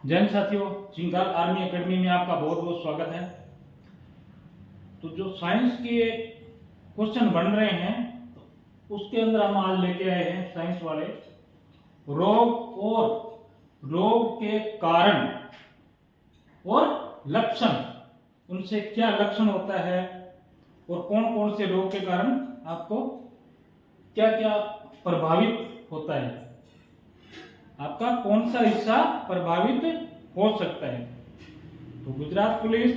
जैन साथियों, चिंगार army academy में आपका बहुत बहुत स्वागत है। तो जो साइंस के क्वेश्चन बन रहे हैं उसके अंदर हम आज लेके आए हैं साइंस वाले रोग और रोग के कारण और लक्षण, उनसे क्या लक्षण होता है और कौन कौन से रोग के कारण आपको क्या क्या प्रभावित होता है, आपका कौन सा हिस्सा प्रभावित हो सकता है। तो गुजरात पुलिस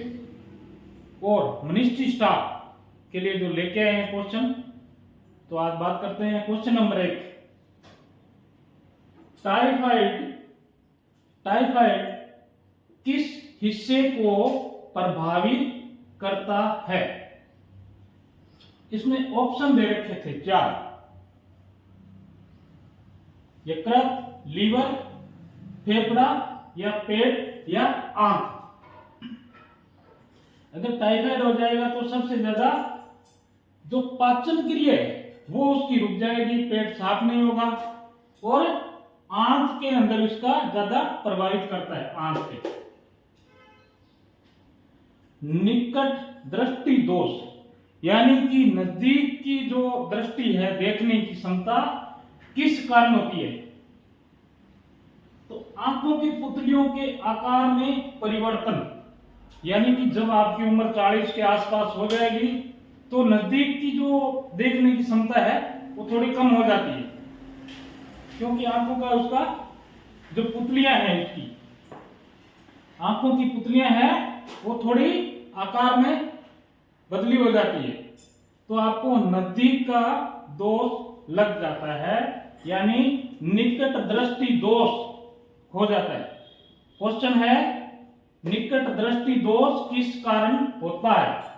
और मिनिस्ट्री स्टाफ के लिए जो लेके आए हैं क्वेश्चन, तो आज बात करते हैं क्वेश्चन नंबर 1। टाइफाइड किस हिस्से को प्रभावित करता है? इसमें ऑप्शन दे रखे थे 4। यकृत, लीवर, फेफड़ा या पेट या आंत। अगर टाइफाइड हो जाएगा तो सबसे ज्यादा जो पाचन क्रिया है वो उसकी रुक जाएगी, पेट साफ नहीं होगा और आंत के अंदर इसका ज्यादा प्रभावित करता है। आंत पे निकट दृष्टि दोष, यानी कि नजदीक की जो दृष्टि है, देखने की क्षमता किस कारण होती है? तो आंखों की पुतलियों के आकार में परिवर्तन, यानी कि जब आपकी उम्र 40 के आसपास हो जाएगी तो नजदीक की जो देखने की क्षमता है वो थोड़ी कम हो जाती है, क्योंकि आंखों का उसका जो पुतलियां हैं, उसकी आंखों की पुतलियां हैं वो थोड़ी आकार में बदली हो जाती है, तो आपको नजदीक का दोष लग जाता है, यानी निकट दृष्टि दोष हो जाता है। क्वेश्चन है, निकट दृष्टि दोष किस कारण होता है?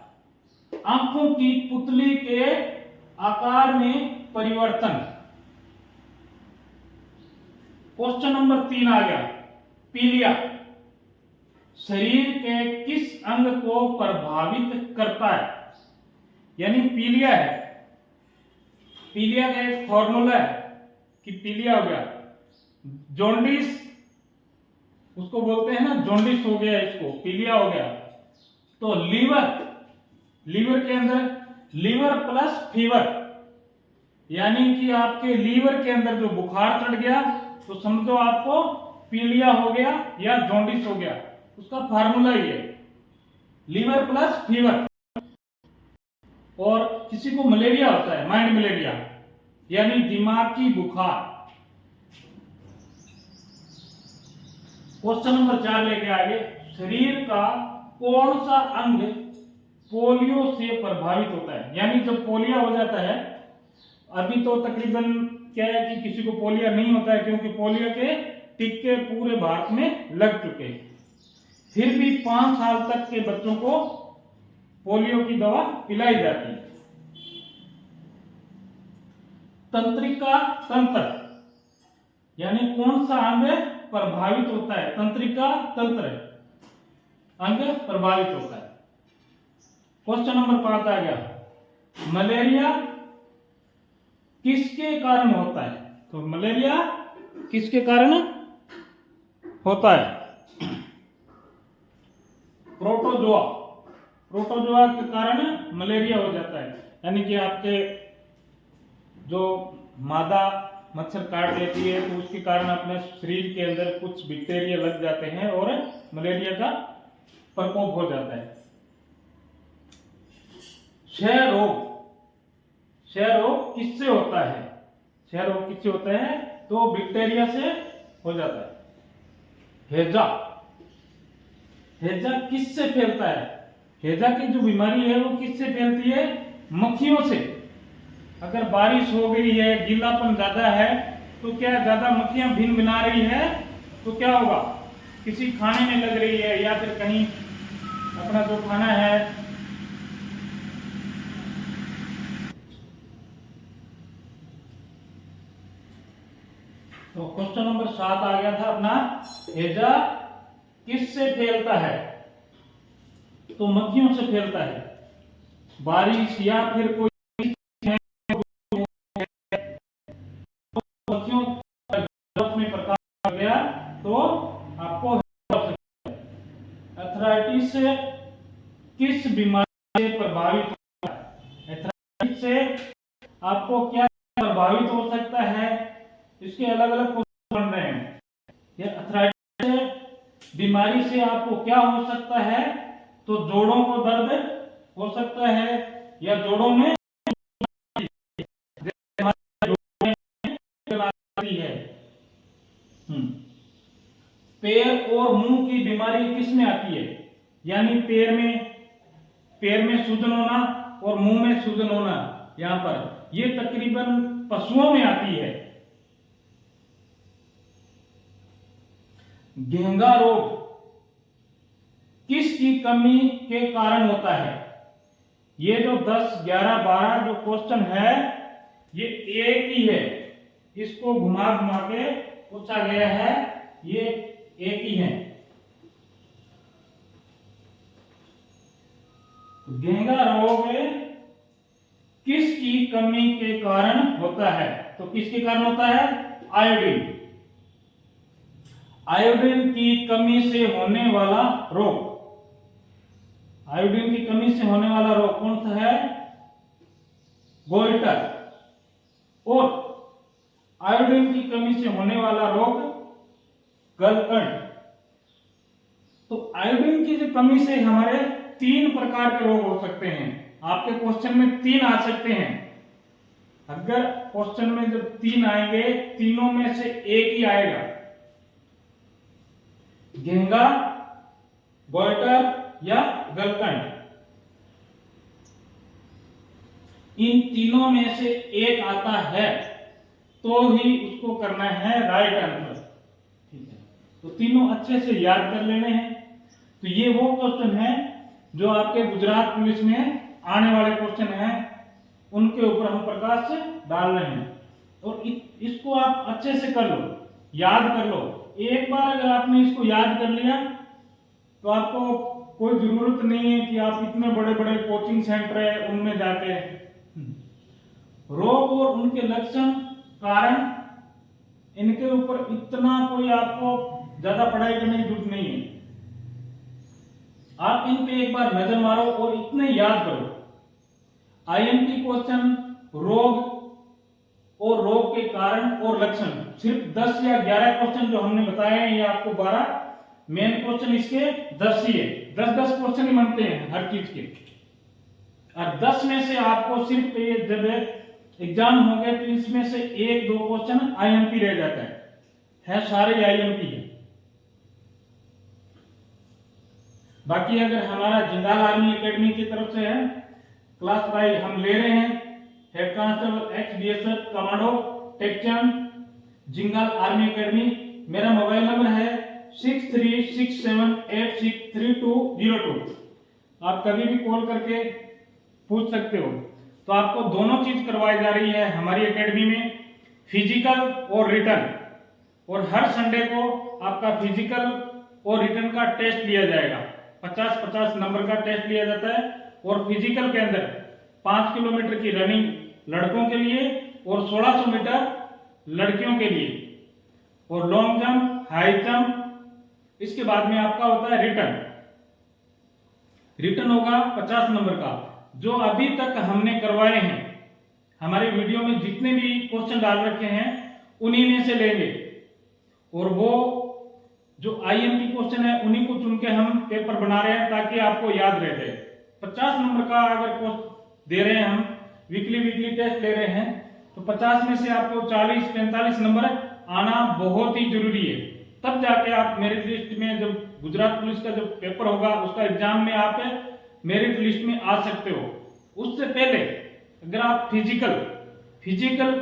आंखों की पुतली के आकार में परिवर्तन। क्वेश्चन नंबर 3 आ गया, पीलिया शरीर के किस अंग को प्रभावित करता है? यानी पीलिया है, पीलिया का एक फॉर्मूला है कि पीलिया हो गया, जॉन्डिस उसको बोलते हैं ना, जॉन्डिस हो गया, इसको पीलिया हो गया। तो लीवर के अंदर लीवर प्लस फीवर, यानी कि आपके लीवर के अंदर जो बुखार चढ़ गया तो समझो आपको पीलिया हो गया या जॉन्डिस हो गया। उसका फार्मूला ही है लीवर प्लस फीवर। और किसी को मलेरिया होता है, माइंड मलेरिया, यानी दिमागी बुखार। क्वेश्चन नंबर 4 लेके आगे, शरीर का कौन सा अंग पोलियो से प्रभावित होता है? यानी जब पोलियो हो जाता है, अभी तो तकरीबन क्या है कि किसी को पोलियो नहीं होता है, क्योंकि पोलियो के टीके पूरे भारत में लग चुके हैं, फिर भी 5 साल तक के बच्चों को पोलियो की दवा पिलाई जाती है। तंत्रिका तंत्र, यानी कौन सा अंग प्रभावित होता है? तंत्रिका तंत्र अंग प्रभावित होता है। क्वेश्चन नंबर 5 आ गया, मलेरिया किसके कारण होता है? तो मलेरिया किसके कारण होता है? प्रोटोजोआ के कारण मलेरिया हो जाता है, यानी कि आपके जो मादा मच्छर काट लेती है तो उसके कारण अपने शरीर के अंदर कुछ बैक्टीरिया लग जाते हैं और मलेरिया का प्रकोप हो जाता है। क्षय रोग किससे होता है? क्षय रोग किससे होता है? तो बैक्टीरिया से हो जाता है। हैजा किससे फैलता है? हैजा की जो बीमारी है वो किससे फैलती है? मक्खियों से। अगर बारिश हो गई है, गीलापन ज्यादा है, तो क्या ज्यादा मक्खियां भिन भिना रही है तो क्या होगा? किसी खाने में लग रही है या फिर कहीं अपना जो खाना है, तो क्वेश्चन नंबर 7 आ गया था अपना, हैजा किससे फैलता है? तो मक्खियों से फैलता है। बारिश या फिर कोई मक्खियों में प्रकाश गया तो आपको किस बीमारी से प्रभावित होता है? एथराइटिस से आपको क्या प्रभावित हो सकता है? इसके अलग अलग क्वेश्चन बन रहे हैं। ये अर्थराइटिस बीमारी से आपको क्या हो सकता है? तो जोड़ों को दर्द हो सकता है, या जोड़ों में है। पैर और मुंह की बीमारी किस में आती है? यानी पैर में सूजन होना और मुंह में सूजन होना, यहां पर ये तकरीबन पशुओं में आती है। घेंगा रोग किसकी कमी के कारण होता है? ये जो 10, 11, 12 जो क्वेश्चन है ये एक ही है, इसको घुमा घुमा के पूछा गया है, ये एक ही है। घेंगा रोग किसकी कमी के कारण होता है? तो किसके कारण होता है? आयोडीन। आयोडीन की कमी से होने वाला रोग। आयोडीन की कमी से होने वाला रोग कौन सा है? गोइटर। और आयोडीन की कमी से होने वाला रोग गलकंड। तो आयोडीन की जो कमी से हमारे 3 प्रकार के रोग हो सकते हैं। आपके क्वेश्चन में 3 आ सकते हैं। अगर क्वेश्चन में जब 3 आएंगे, तीनों में से एक ही आएगा। घेंगा, गोइटर या गलकंड, इन तीनों में से एक आता है तो ही उसको करना है राइट आंसर। ठीक है, तो तीनों अच्छे से याद कर लेने हैं। तो ये वो क्वेश्चन है जो आपके गुजरात पुलिस में आने वाले क्वेश्चन हैं, उनके ऊपर हम प्रकाश डाल रहे हैं। और इसको आप अच्छे से कर लो, याद कर लो। एक बार अगर आपने इसको याद कर लिया तो आपको कोई जरूरत नहीं है कि आप इतने बड़े बड़े कोचिंग सेंटर है उनमें जाके। रोग और उनके लक्षण, कारण, इनके ऊपर इतना कोई आपको ज्यादा पढ़ाई करने की जरूरत नहीं है। आप इन पे एक बार नजर मारो और इतने याद करो। आईएमपी क्वेश्चन रोग और रोग के कारण और लक्षण, सिर्फ 10 या 11 क्वेश्चन जो हमने बताए हैं, ये आपको 12 मेन क्वेश्चन इसके 10 ही है। 10-10 क्वेश्चन ही बनते हैं हर चीज के। और 10 में से आपको सिर्फ ये जब एग्जाम हो गए तो इसमें से 1-2 क्वेश्चन आईएमपी रह जाता है सारे आईएमपी है। बाकी अगर हमारा जिंदाल आर्मी एकेडमी की तरफ से है, क्लास वाइज हम ले रहे हैं। हेड कांस्टेबल XDSF कमांडो टेक्चन जिंदाल आर्मी एकेडमी। मेरा मोबाइल नंबर है 6367863202। आप कभी भी कॉल करके पूछ सकते हो। तो आपको दोनों चीज करवाई जा रही है हमारी एकेडमी में, फिजिकल और रिटन। और हर संडे को आपका फिजिकल और रिटन का टेस्ट लिया जाएगा। 50-50 नंबर का टेस्ट लिया जाता है। और फिजिकल के अंदर 5 किलोमीटर की रनिंग लड़कों के लिए और 1600 मीटर लड़कियों के लिए, और लॉन्ग जंप, हाई जंप। इसके बाद में आपका होता है रिटन। रिटन होगा 50 नंबर का। जो अभी तक हमने करवाए हैं, हमारे वीडियो में जितने भी क्वेश्चन डाल रखे हैं उन्हीं में से लेंगे। और वो जो आईएमपी क्वेश्चन है उन्हीं को चुन के हम पेपर बना रहे हैं ताकि आपको याद रह जाए। 50 नंबर का अगर कोर्स दे रहे हैं, हम वीकली टेस्ट ले रहे हैं, तो 50 में से आपको 40-45 नंबर आना बहुत ही जरूरी है। तब जाके आप मेरिट लिस्ट में, जब गुजरात पुलिस का जो पेपर होगा उसका एग्जाम में आप मेरिट लिस्ट में आ सकते हो। उससे पहले अगर आप फिजिकल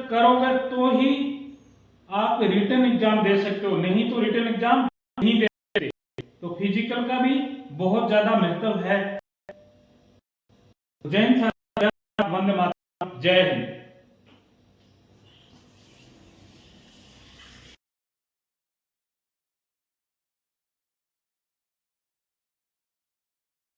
करोगे तो ही आप रिटन एग्जाम दे सकते हो, नहीं तो रिटन एग्जाम नहीं दे सकते। तो फिजिकल का भी बहुत ज्यादा महत्व है। जय हिंद, वंदे मातरम, जय हिंद।